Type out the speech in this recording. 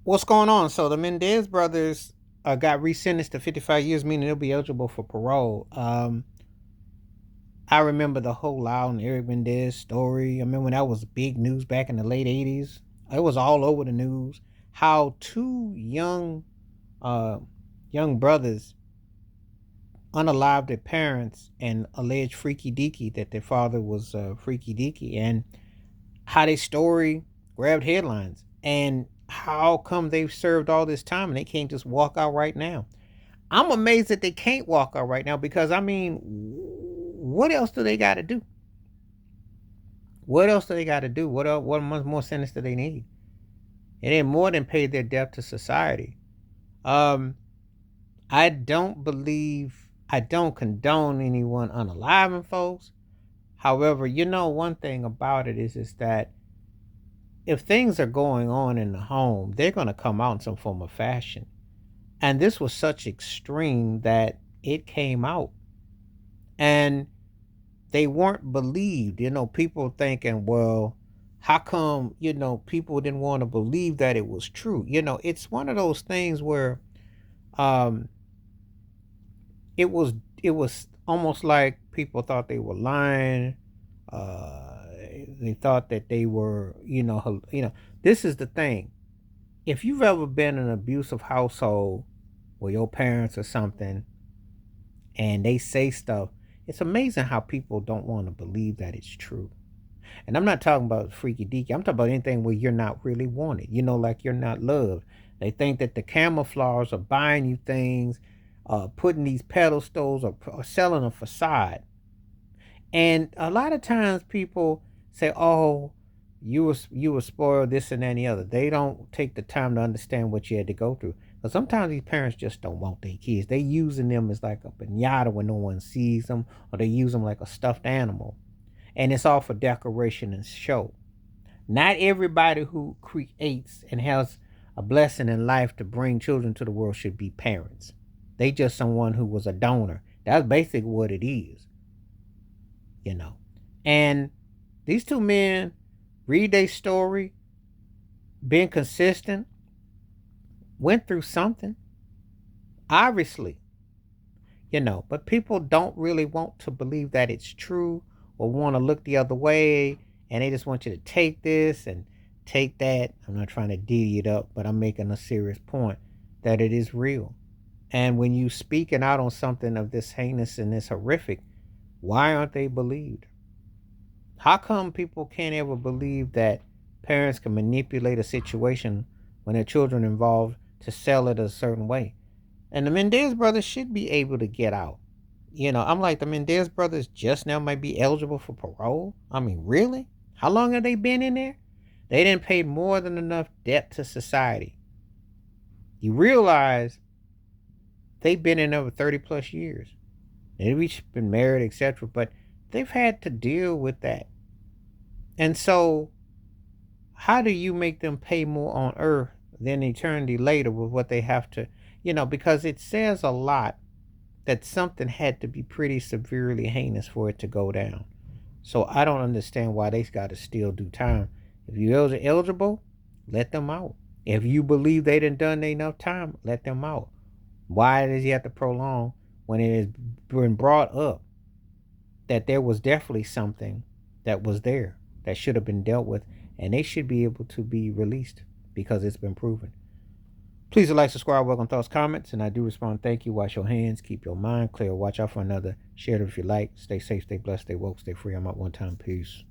What's going on? So the Menendez brothers got resentenced to 55 years, meaning they'll be eligible for parole. I remember the whole Loud and Eric Mendez story. I remember when that was big news back in the late 80s. It was all over the news how two uh, young brothers unalived their parents and alleged freaky deaky that their father was freaky deaky, and how their story grabbed headlines, and how come they've served all this time and they can't just walk out right now. I'm amazed that they can't walk out right now because I mean, what else do they got to do? What else do they got to do? What else, what much more sentence do they need? It ain't more than pay their debt to society. Um, I don't believe, I don't condone anyone unaliving folks. However, one thing about it is that if things are going on in the home, they're going to come out in some form of fashion. And this was such extreme that it came out. And they weren't believed. People thinking, well, how come, people didn't want to believe that it was true? It's one of those things where um it was it was almost like people thought they were lying. Uh they thought that they were, this is the thing. If you've ever been in an abusive household where your parents or something and they say stuff, it's amazing how people don't want to believe that it's true. And I'm not talking about freaky deaky. I'm talking about anything where you're not really wanted. Like you're not loved. They think that the camouflage are buying you things, putting these pedestals, or selling a facade. And a lot of times people say, "Oh, you were spoiled, this and that and the other." They don't take the time to understand what you had to go through. But sometimes these parents just don't want their kids. They using them as like a pinata when no one sees them, or they use them like a stuffed animal, and it's all for decoration and show. Not everybody who creates and has a blessing in life to bring children to the world should be parents. They just someone who was a donor. That's basically what it is, you know. And these two men read their story, being consistent, went through something, obviously, but people don't really want to believe that it's true or want to look the other way, and they just want you to take this and take that. I'm not trying to diddy it up, but I'm making a serious point that it is real. And when you speaking out on something of this heinous and this horrific, why aren't they believed? How come people can't ever believe that parents can manipulate a situation when their children are involved to sell it a certain way? And the Mendez brothers should be able to get out. I'm like, the Mendez brothers just now might be eligible for parole. I mean, really? How long have they been in there? They didn't pay more than enough debt to society. You realize they've been in there for 30 plus years. They've each been married, etc. But they've had to deal with that. And so, how do you make them pay more on earth than eternity later with what they have to, because it says a lot that something had to be pretty severely heinous for it to go down. So I don't understand why they got to still do time. If you're eligible, let them out. If you believe they done enough time, let them out. Why does he have to prolong when it has been brought up that there was definitely something that was there that should have been dealt with, and they should be able to be released because it's been proven. Please like, subscribe, welcome thoughts, comments, and I do respond. Thank you. Wash your hands, keep your mind clear, watch out for another. Share it if you like. Stay safe, stay blessed, stay woke, stay free. I'm out one time. Peace.